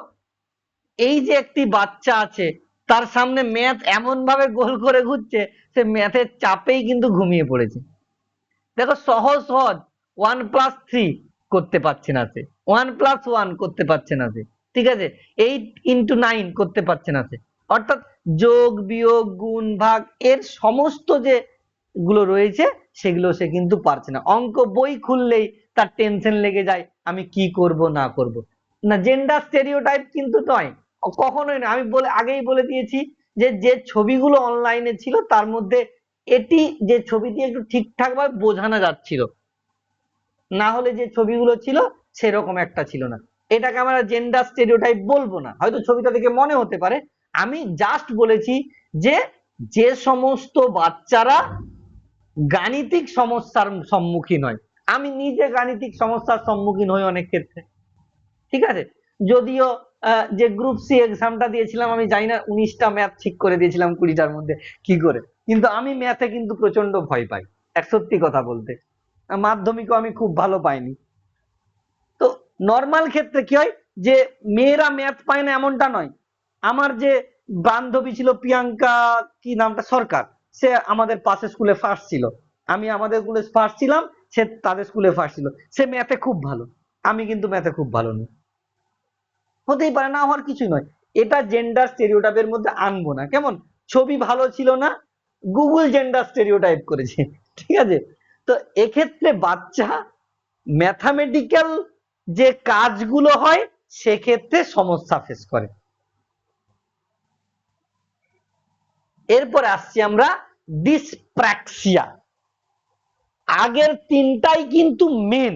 এই যে একটি বাচ্চা আছে তার সামনে ম্যাথ এমন ভাবে গোল করে ঘুরছে, সে ম্যাথের চাপেই কিন্তু ঘুমিয়ে পড়েছে। দেখো সহজ সহজ 1+3 করতে পারছে না সে, 1+1 করতে পারছে না সে, ঠিক আছে, 8×9 করতে পারছে না সে। অর্থাৎ যোগ বিয়োগ গুণ ভাগ এর সমস্ত যে গুলো রয়েছে সেগুলো সে কিন্তু পারছে না। অঙ্ক বই খুললেই তার টেনশন লেগে যায় আমি কি করব না করব। না, জেন্ডার স্টেরিওটাইপ কিন্তু নয়, কখনোই না। আমি আগেই বলে দিয়েছি যে যে ছবিগুলো অনলাইনে ছিল তার মধ্যে এটি যে ছবি দিয়ে একটু ঠিকঠাক ভাবে বোঝানো যাচ্ছিল, না হলে যে ছবিগুলো ছিল সেরকম একটা ছিল না। এটাকে আমরা জেন্ডার স্টেরিওটাইপ বলবো না, হয়তো ছবিটা দেখে মনে হতে পারে। আমি জাস্ট বলেছি যে যে সমস্ত বাচ্চারা গাণিতিক সমস্যার সম্মুখীন হয়, আমি নিজে গাণিতিক সমস্যার সম্মুখীন হই অনেক ক্ষেত্রে, ঠিক আছে। যদিও যে গ্রুপ সি এক্সামটা দিয়েছিলাম আমি জানি না 19টা ম্যাথ ঠিক করে দিয়েছিলাম 20টার মধ্যে কি করে, কিন্তু আমি ম্যাথে কিন্তু প্রচন্ড ভয় পাই, এক সত্যি কথা বলতে। মাধ্যমিকও আমি খুব ভালো পাইনি। তো নর্মাল ক্ষেত্রে কি হয় যে মেয়েরা ম্যাথ পায় না এমনটা নয়। আমার যে বান্ধবী ছিল প্রিয়াঙ্কা, কি নামটা, সরকার, সে আমাদের পাশের স্কুলে ফার্স্ট ছিল, আমি আমাদের স্কুলে ফার্স্ট ছিলাম, সে তাদের স্কুলে ফার্স্ট ছিল। সে ম্যাথে খুব ভালো, আমি কিন্তু ম্যাথে খুব ভালো নই। হতেই পারে, না হওয়ার কিছুই নয়। এটা জেন্ডার স্টেরিওটাইপের মধ্যে আনবো না, কেমন, ছবি ভালো ছিল না, গুগল জেন্ডার স্টেরিওটাইপ করেছে, ঠিক আছে। তো এক্ষেত্রে বাচ্চা ম্যাথামেটিক্যাল যে কাজগুলো হয় সেক্ষেত্রে সমস্যা ফেস করে। এরপর আসছি আমরা ডিসপ্র্যাক্সিয়া। আগের তিনটাই কিন্তু মেন,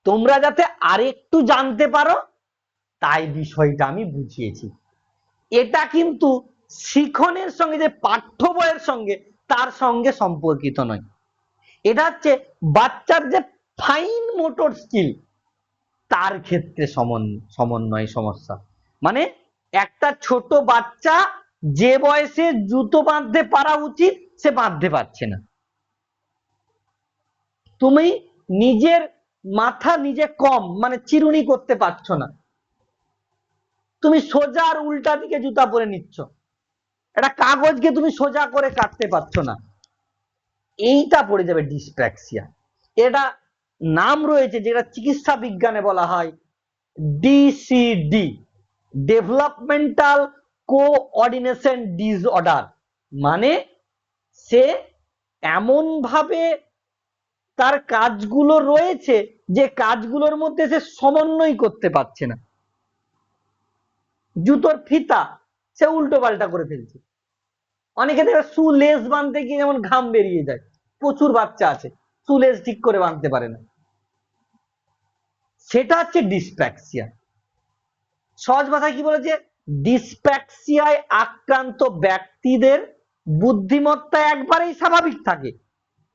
তোমরা যাতে আরেকটু জানতে পারো তাই বিষয়টা আমি বুঝিয়েছি। এটা কিন্তু শিখনের সঙ্গে, যে পাঠ্য বইয়ের সঙ্গে তার সঙ্গে সম্পর্কিত নয়। এটা হচ্ছে বাচ্চার যে ফাইন মোটর স্কিল তার ক্ষেত্রে সমন্বয় সমস্যা। মানে একটা ছোট বাচ্চা যে বয়সে জুতো বাঁধতে পারা উচিত সে বাঁধতে পারছে না। তুমি নিজের মাথা নিজে কম, মানে চিরুনি করতে পারছো না, তুমি সোজা আর উল্টা দিকে জুতা পরে নিচ্ছ, একটা কাগজকে তুমি সোজা করে কাটতে পারছো না, এইটা পড়ে যাবে ডিসপ্র্যাক্সিয়া। এটা নাম রয়েছে যেটা চিকিৎসা বিজ্ঞানে বলা হয় ডিসিডি, ডেভেলপমেন্টাল কোঅর্ডিনেশন ডিসঅর্ডার। মানে সে এমন ভাবে তার কাজগুলো রয়েছে যে কাজগুলোর মধ্যে সে সমন্বয় করতে পারছে না। জুতোর ফিতা সে উল্টো পাল্টা করে ফেলছে, অনেকে দেখে শু লেস বাঁধতে গিয়ে যেমন ঘাম বেরিয়ে যায়, প্রচুর বাচ্চা আছে শু লেস ঠিক করে বাঁধতে পারে না, সেটা হচ্ছে ডিসপ্র্যাক্সিয়া। সহজ ভাষায় কি বলেছে, ডিসপ্র্যাক্সিয়ায় আক্রান্ত ব্যক্তিদের বুদ্ধিমত্তা একবারেই স্বাভাবিক থাকে,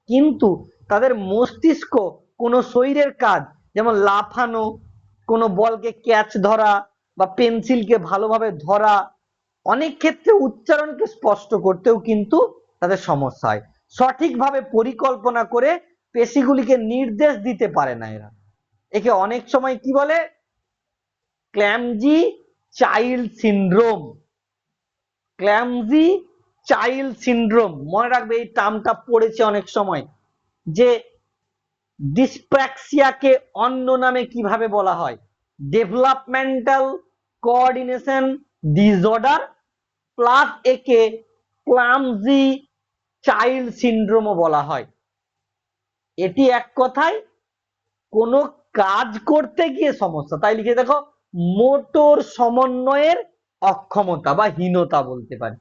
কিন্তু তাদের মস্তিষ্ক কোনো শরীরের কাজ, যেমন লাফানো, কোনো বলকে ক্যাচ ধরা বা পেন্সিলকে ভালোভাবে ধরা, অনেক ক্ষেত্রে উচ্চারণকে স্পষ্ট করতেও কিন্তু তাদের সমস্যা হয়। সঠিকভাবে পরিকল্পনা করে পেশিগুলিকে নির্দেশ দিতে পারে না এরা। একে অনেক সময় কি বলে, ক্ল্যামজি চাইল্ড সিনড্রোম। ক্ল্যামজি চাইল্ড সিনড্রোম, মনে রাখবে এই টার্মটা পড়েছে অনেক সময়, যে ডিসপ্র্যাক্সিয়াকে অন্য নামে কিভাবে বলা হয়, ডেভেলপমেন্টাল কোঅর্ডিনেশন ডিসঅর্ডার প্লাস একে ক্লামজি চাইল্ড সিনড্রোমও বলা হয়। এটি এক কথায় কোন কাজ করতে গিয়ে সমস্যা, তাই লিখে দেখো মোটর সমন্বয়ের অক্ষমতা বা হীনতা বলতে পারি।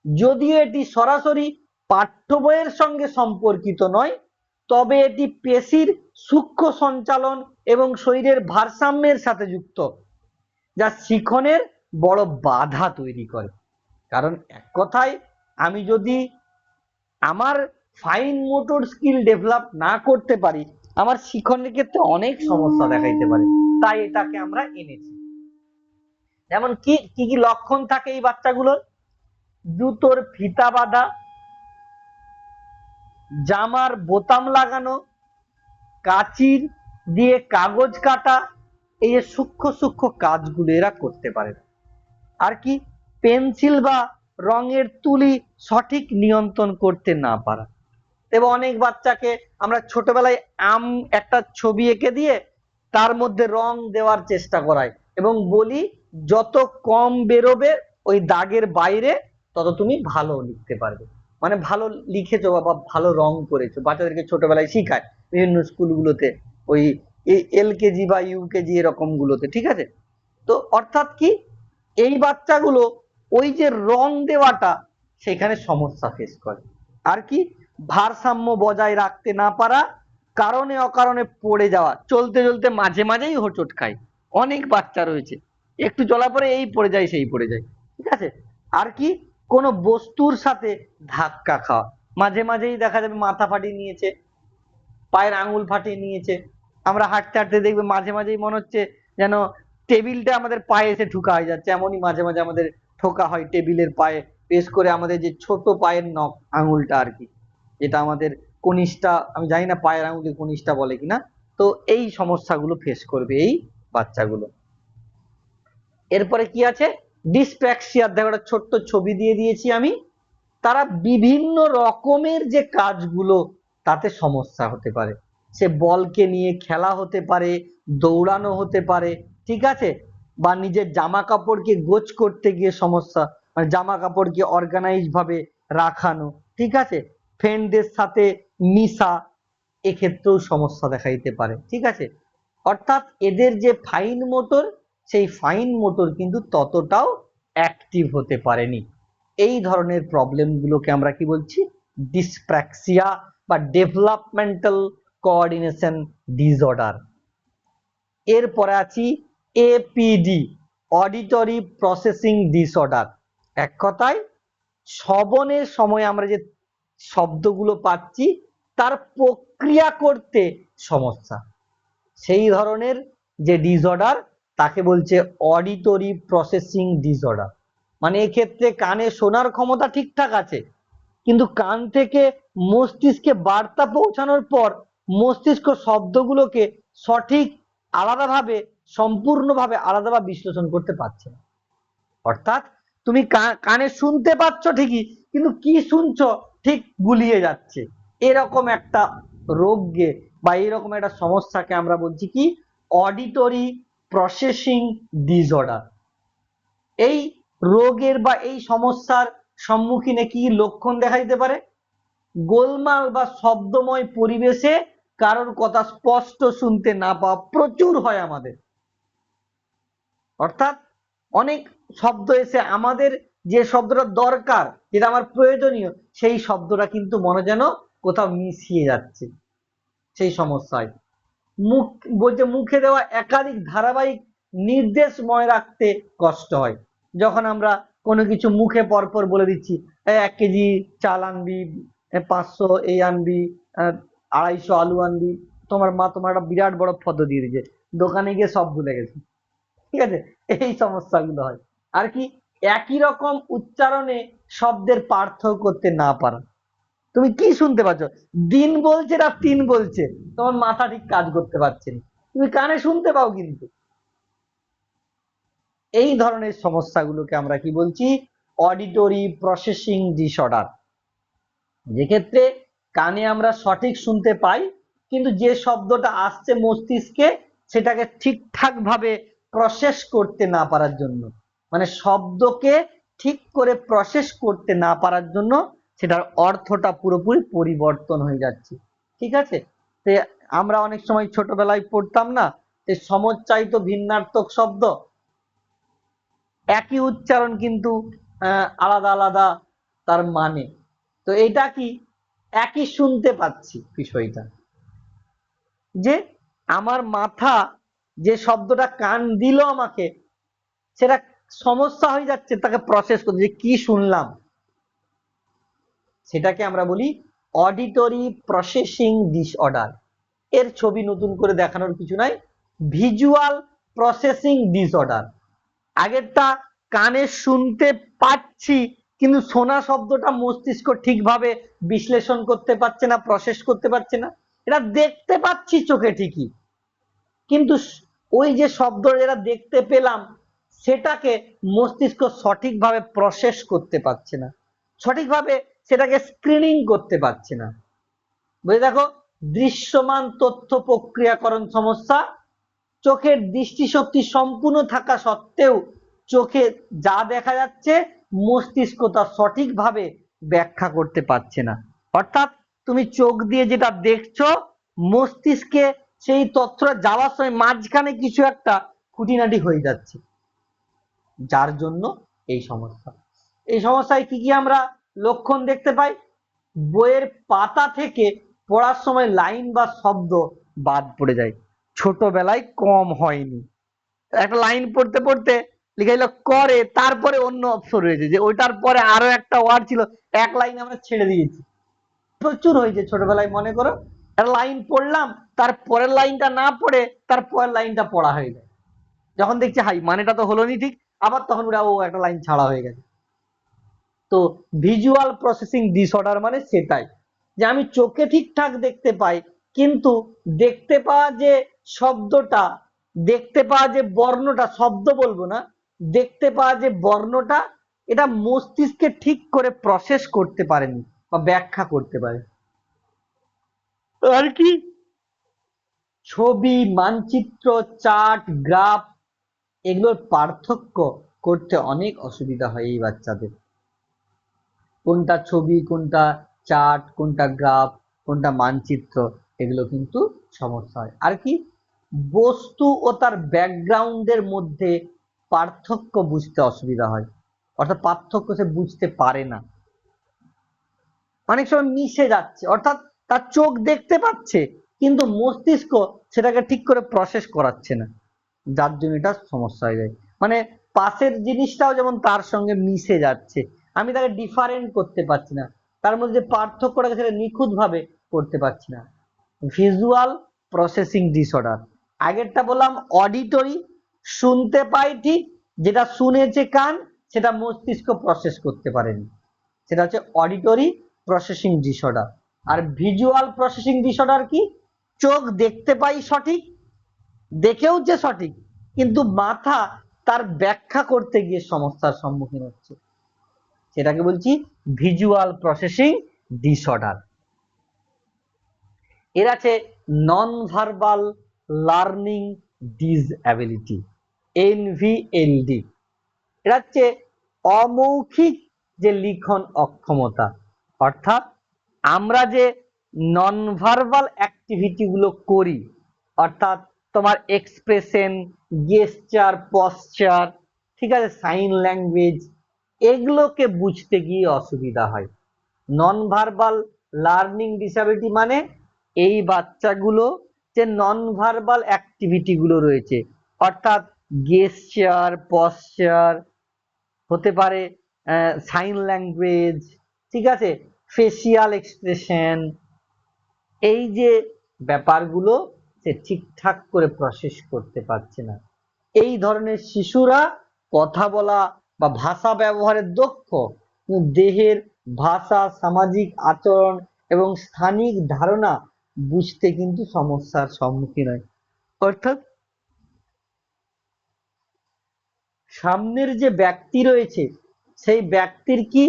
যদিও এটি সরাসরি পাঠ্য বইয়ের সঙ্গে সম্পর্কিত নয়, তবে এটি পেশির সূক্ষ্ম সঞ্চালন এবং শরীরের ভারসাম্যের সাথে যুক্ত, যা শিখনের বড় বাধা তৈরি করে। কারণ এক কথায় আমি যদি আমার ফাইন মোটর স্কিল ডেভেলপ না করতে পারি, আমার শিখনের ক্ষেত্রে অনেক সমস্যা দেখাইতে পারে। তাই এটাকে আমরা এনেছি। যেমন কি কি কি লক্ষণ থাকে এই বাচ্চাগুলোর? জুতোর ফিতা বাঁধা, জামার বোতাম লাগানো, কাঁচির দিয়ে কাগজ কাটা, এই যে সূক্ষ্ম সূক্ষ্ম কাজগুলো এরা করতে পারে। আর কি? পেন্সিল বা রঙের তুলি সঠিক নিয়ন্ত্রণ করতে না পারা। এবং অনেক বাচ্চাকে আমরা ছোটবেলায় একটা ছবি এঁকে দিয়ে তার মধ্যে রং দেওয়ার চেষ্টা করাই এবং বলি যত কম বেরোবে ওই দাগের বাইরে তত তুমি ভালো লিখতে পারবে, মানে ভালো লিখেছো বা ভালো রং করেছো। বাচ্চাদেরকে ছোটবেলায় শিখায় বিভিন্ন স্কুলগুলোতে, ওই এলকেজি বা ইউকেজি এরকম গুলোতে, ঠিক আছে? তো অর্থাৎ কি, এই বাচ্চাগুলো ওই যে রং দেওয়াটা সেখানে সমস্যা ফেস করে। আর কি? ভারসাম্য বজায় রাখতে না পারা, কারণে অকারণে পড়ে যাওয়া, চলতে চলতে মাঝে মাঝেই হোঁচট খায়। অনেক বাচ্চা রয়েছে একটু চলা পরে এই পড়ে যায় সেই পড়ে যায়, ঠিক আছে? আর কি? কোনো বস্তুর সাথে ধাক্কা খাওয়া, মাঝে মাঝেই দেখা যাবে মাথা ফাটিয়ে নিয়েছে, পায়ের আঙুল ফাটিয়ে নিয়েছে। আমরা হাঁটতে হাঁটতে দেখবে মাঝে মাঝেই মনে হচ্ছে যেন টেবিলটা আমাদের পায়ে এসে ঠুকা হয়ে যাচ্ছে, এমনই মাঝে মাঝে আমাদের ঠোকা হয় টেবিলের পায়ে, বেশ করে আমাদের যে ছোট পায়ের নখ আঙুলটা আর কি, যেটা আমাদের কনিষ্ঠা, আমি জানি না পায়ের আঙুলে কনিষ্ঠা বলে কিনা। তো এই সমস্যাগুলো ফেস করবে এই বাচ্চাগুলো। এরপরে কি আছে? ডিসপ্র্যাক্সিয়া। দেখো একটা ছোট্ট ছবি দিয়ে দিয়েছি আমি। তারা বিভিন্ন রকমের যে কাজগুলো, তাতে সমস্যা হতে পারে। সে বলকে নিয়ে খেলা হতে পারে, দৌড়ানো হতে পারে, ঠিক আছে? বা নিজের জামা কাপড়কে গোছ করতে গিয়ে সমস্যা, মানে জামা কাপড়কে অর্গানাইজ ভাবে রাখানো, ঠিক আছে? ফ্রেন্ডদের সাথে মিশা, এক্ষেত্রেও সমস্যা দেখা দিতে পারে, ঠিক আছে? অর্থাৎ এদের যে ফাইন মোটর, সেই ফাইন মোটর কিন্তু ততটাও অ্যাক্টিভ হতে পারেনি। এই ধরনের প্রবলেম গুলোকে আমরা কি বলছি? ডিসপ্র্যাক্সিয়া বা ডেভেলপমেন্টাল কোঅর্ডিনেশন ডিসঅর্ডার। এরপরে আছি এপিডি, অডিটরি প্রসেসিং ডিসঅর্ডার। এক কথায় শ্রবণের সময় আমরা যে শব্দগুলো পাচ্ছি তার প্রক্রিয়া করতে সমস্যা, সেই ধরনের যে ডিসঅর্ডার তাকে বলছে অডিটরি প্রসেসিং ডিসঅর্ডার। মানে এক্ষেত্রে কানে শোনার ক্ষমতা ঠিকঠাক আছে, কিন্তু কান থেকে মস্তিষ্কে বার্তা পৌঁছানোর পর মস্তিষ্ক শব্দগুলোকে সঠিক আলাদাভাবে, সম্পূর্ণভাবে আলাদাভাবে বিশ্লেষণ করতে পারছে না। অর্থাৎ তুমি কানে শুনতে পাচ্ছ ঠিকই, কিন্তু কি শুনছো ঠিক গুলিয়ে যাচ্ছে। এরকম একটা রোগকে বা এরকম একটা সমস্যাকে আমরা বলছি কি? Auditory processing disorder. এই রোগের বা এই সমস্যার সম্মুখীনে কি লক্ষণ দেখা দিতে পারে? গোলমাল বা শব্দময় পরিবেশে কারোর কথা স্পষ্ট শুনতে না পাওয়া প্রচুর হয় আমাদের। অর্থাৎ অনেক শব্দ এসে আমাদের যে শব্দটা দরকার, যেটা আমার প্রয়োজনীয়, সেই শব্দটা কিন্তু মনে যেন কোথাও মিশিয়ে যাচ্ছে, সেই সমস্যায়। মুখ বলতে মুখে দেওয়া একাধিক ধারাবাহিক নির্দেশ মনে রাখতে কষ্ট হয়। যখন আমরা কোনো কিছু মুখে পরপর বলে দিচ্ছি, 1 কেজি চাল আনবি, 500 এই আনবি, 250 আলু আনবি, তোমার মা তোমার একটা বিরাট বড় ফটো দিয়ে দিয়েছে, দোকানে গিয়ে সব ভুলে গেছে, ঠিক আছে? এই সমস্যাগুলো হয়। আর কি? একই রকম উচ্চারণে শব্দের পার্থক্য করতে না পারা। তুমি কি শুনতে পাচ্ছ? দিন বলছে না 3 বলছে, তোমার মাথা ঠিক কাজ করতে পারছে না, তুমি কানে শুনতে পাও কিন্তু। এই ধরনের সমস্যাগুলোকে আমরা কি বলছি? Auditory processing disorder. যেক্ষেত্রে কানে আমরা সঠিক শুনতে পাই, কিন্তু যে শব্দটা আসছে মস্তিষ্কে সেটাকে ঠিকঠাক ভাবে প্রসেস করতে না পারার জন্য, মানে শব্দকে ঠিক করে প্রসেস করতে না পারার জন্য সেটার অর্থটা পুরোপুরি পরিবর্তন হয়ে যাচ্ছে, ঠিক আছে? আমরা অনেক সময় ছোটবেলায় পড়তাম না যে সমচ্চায়িত ভিন্নার্থক শব্দ, একই উচ্চারণ কিন্তু আলাদা আলাদা তার মানে। তো এটা কি একই শুনতে পাচ্ছি বিষয়টা, যে আমার মাথা যে শব্দটা কান দিল আমাকে, সেটা সমস্যা হয়ে যাচ্ছে তাকে প্রসেস করতে, যে কি শুনলাম। সেটাকে আমরা বলি অডিটরি প্রসেসিং ডিসঅর্ডার। এর ছবি নতুন করে দেখানোর কিছু নাই, ভিজুয়াল প্রসেসিং ডিসঅর্ডার। আগেরটা কানে শুনতে পাচ্ছি কিন্তু শোনা শব্দটা মস্তিষ্ক ঠিকভাবে বিশ্লেষণ করতে পারছে না, প্রসেস করতে পারছে না। এটা দেখতে পাচ্ছি চোখে ঠিকই, কিন্তু ওই যে শব্দ যেটা দেখতে পেলাম সেটাকে মস্তিষ্ক সঠিকভাবে প্রসেস করতে পারছে না, সঠিকভাবে সেটাকে স্ক্রিনিং করতে পারছে না। বুঝে দেখো, দৃশ্যমান তথ্য প্রক্রিয়াকরণ সমস্যা। চোখের দৃষ্টিশক্তি সম্পূর্ণ থাকা সত্ত্বেও চোখে যা দেখা যাচ্ছে মস্তিষ্ক তা সঠিকভাবে ব্যাখ্যা করতে পারছে না। অর্থাৎ তুমি চোখ দিয়ে যেটা দেখছো, মস্তিষ্কে সেই তথ্যটা যাওয়ার সময় মাঝখানে কিছু একটা খুঁটিনাটি হয়ে যাচ্ছে, যার জন্য এই সমস্যা। এই সমস্যায় কি কি আমরা লক্ষণ দেখতে পাই? বইয়ের পাতা থেকে পড়ার সময় লাইন বা শব্দ বাদ পড়ে যায়, ছোটবেলায় কম হয়নি। একটা লাইন পড়তে পড়তে লিখাইলো করে, তারপরে অন্য অপশন রয়েছে যে ওইটার পরে আরো একটা ওয়ার্ড ছিল, এক লাইন আমরা ছেড়ে দিয়েছি। প্রচুর হয়েছে ছোটবেলায়, মনে করো একটা লাইন পড়লাম, তার পরের লাইনটা না পড়ে তার পরের লাইনটা পড়া হয়ে যায়, যখন দেখছি হাই মানেটা তো হলো নি ঠিক, আবার তখন ওটা ও একটা লাইন ছাড়া হয়ে গেছে। তো ভিজুয়াল প্রসেসিং ডিসঅর্ডার মানে সেটাই, যে আমি চোখে ঠিকঠাক দেখতে পাই কিন্তু দেখতে পাওয়া যে শব্দটা, দেখতে পাওয়া যে বর্ণটা, শব্দ বলবো না, দেখতে পাওয়া যে বর্ণটা, এটা মস্তিষ্কে ঠিক করে প্রসেস করতে পারেনি বা ব্যাখ্যা করতে পারে আর কি। ছবি, মানচিত্র, চার্ট, গ্রাফ, এগুলোর পার্থক্য করতে অনেক অসুবিধা হয় এই বাচ্চাদের। কোনটা ছবি, কোনটা চার্ট, কোনটা গ্রাফ, কোনটা মানচিত্র, এগুলো কিন্তু সমস্যা হয়। আর কি, বস্তু ও তার ব্যাকগ্রাউন্ডের মধ্যে পার্থক্য বুঝতে অসুবিধা হয়, অর্থাৎ পার্থক্য সে বুঝতে পারে না, অনেক সময় মিশে যাচ্ছে, অর্থাৎ তার চোখ দেখতে পাচ্ছে কিন্তু মস্তিষ্ক সেটাকে ঠিক করে প্রসেস করাচ্ছে না, যার জন্য এটা সমস্যা হয়ে যায়। মানে পাশের জিনিসটাও যেমন তার সঙ্গে মিশে যাচ্ছে, আমি তাকে ডিফারেন্ট করতে পারছি না, তার মধ্যে পার্থক্যটাকে সেটা নিখুঁত ভাবে করতে পারছি না। Visual processing disorder. আগেরটা বললাম অডিটরি, শুনতে পাই ঠিক, যেটা শুনেছে কান সেটা মস্তিষ্ক প্রসেস করতে পারেনি, সেটা হচ্ছে অডিটরি প্রসেসিং ডিসঅর্ডার। আর ভিজুয়াল প্রসেসিং ডিসঅর্ডার কি, চোখ দেখতে পাই সঠিক, দেখেও যে সঠিক, কিন্তু মাথা তার ব্যাখ্যা করতে গিয়ে সমস্যার সম্মুখীন হচ্ছে, সেটাকে বলছি ভিজুয়াল প্রসেসিং ডিসঅর্ডার। এর আছে নন ভার্বাল লার্নিং ডিসএবিলিটি, এনভিএলডি। এটা হচ্ছে অমৌখিক যে লিখন অক্ষমতা, অর্থাৎ আমরা যে নন ভার্বাল অ্যাক্টিভিটি গুলো করি, অর্থাৎ তোমার এক্সপ্রেশন, গেস্টার, পশ্চার, ঠিক আছে, সাইন ল্যাঙ্গুয়েজ, এগুলোকে বুঝতে গিয়ে অসুবিধা হয়। নন ভার্বাল লার্নিং ডিসএবিলিটি মানে এই বাচ্চাগুলো যে নন ভার্বাল অ্যাক্টিভিটি গুলো রয়েছে, অর্থাৎ গেস্টার, পশ্চার, হতে পারে সাইন ল্যাঙ্গুয়েজ, ঠিক আছে, ফেসিয়াল এক্সপ্রেশন, এই যে ব্যাপারগুলো সে ঠিকঠাক করে প্রসেস করতে পারছে না। এই ধরনের শিশুরা কথা বলা বা ভাষা ব্যবহারের দক্ষ, কিন্তু দেহের ভাষা, সামাজিক আচরণ এবং স্থানিক ধারণা বুঝতে কিন্তু সমস্যার সম্মুখীন হয়। অর্থাৎ সামনের যে ব্যক্তি রয়েছে সেই ব্যক্তির কি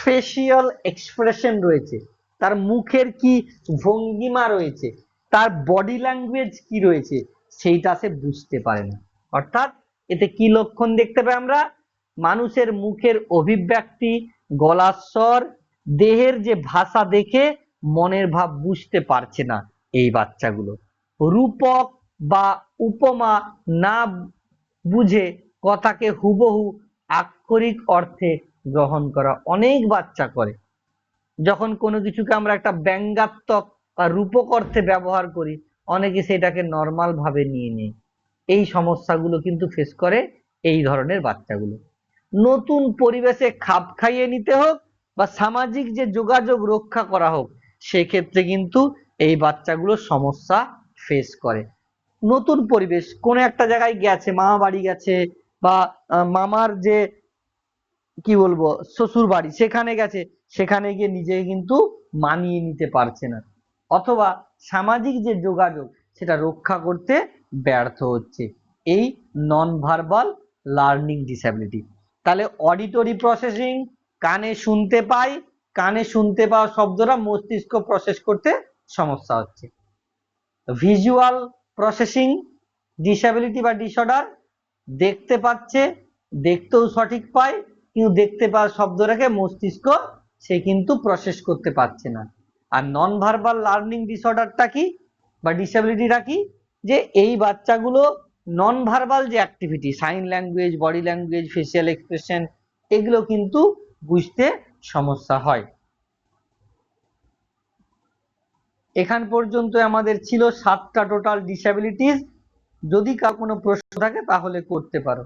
ফেসিয়াল এক্সপ্রেশন রয়েছে, তার মুখের কি ভঙ্গিমা রয়েছে, তার বডি ল্যাঙ্গুয়েজ কি রয়েছে, সেইটা সে বুঝতে পারে না। অর্থাৎ এতে কি লক্ষণ দেখতে পাই আমরা? মানুষের মুখের অভিব্যক্তি, গলার স্বর, দেহের যে ভাষা দেখে মনের ভাব বুঝতে পারছে না এই বাচ্চাগুলো। রূপক বা উপমা না বুঝে কথাকে হুবহু আক্ষরিক অর্থে গ্রহণ করা অনেক বাচ্চা করে। যখন কোনো কিছুকে আমরা একটা ব্যঙ্গাত্মক বা রূপক অর্থে ব্যবহার করি, অনেকে সেটাকে নর্মাল ভাবে নিয়ে নেয়। এই সমস্যাগুলো কিন্তু ফেস করে এই ধরনের বাচ্চাগুলো। নতুন পরিবেশে খাপ খাইয়ে নিতে হোক বা সামাজিক যে যোগাযোগ রক্ষা করা হোক, সেক্ষেত্রে কিন্তু এই বাচ্চাগুলো সমস্যা ফেস করে। নতুন পরিবেশ, কোনো একটা জায়গায় গেছে, মামা বাড়ি গেছে বা মামার যে কি বলবো শ্বশুর বাড়ি সেখানে গেছে, সেখানে গিয়ে নিজেকে কিন্তু মানিয়ে নিতে পারছে না, অথবা সামাজিক যে যোগাযোগ সেটা রক্ষা করতে ব্যর্থ হচ্ছে। এই নন ভার্বাল লার্নিং ডিসএবিলিটি। তাহলে অডিটরি প্রসেসিং, কানে শুনতে পাই, কানে শুনতে পাওয়া শব্দটা মস্তিষ্ক প্রসেস করতে সমস্যা হচ্ছে। ভিজুয়াল প্রসেসিং ডিসএবিলিটি বা ডিসঅর্ডার, দেখতে পাচ্ছে, দেখতেও সঠিক পায়, কিন্তু দেখতে পাওয়া শব্দটাকে মস্তিষ্ক সে কিন্তু প্রসেস করতে পারছে না। আর নন ভার্বাল লার্নিং ডিসঅর্ডারটা কি বা ডিসএবিলিটিটা কি, যে এই বাচ্চাগুলো নন ভার্বাল যে activity, sign language, body language, facial expression, এগুলো কিন্তু বুঝতে সমস্যা হয়। এখান পর্যন্ত আমাদের ছিল 7টা টোটাল ডিসএবিলিটিস। যদি কার কোনো প্রশ্ন থাকে তাহলে করতে পারো।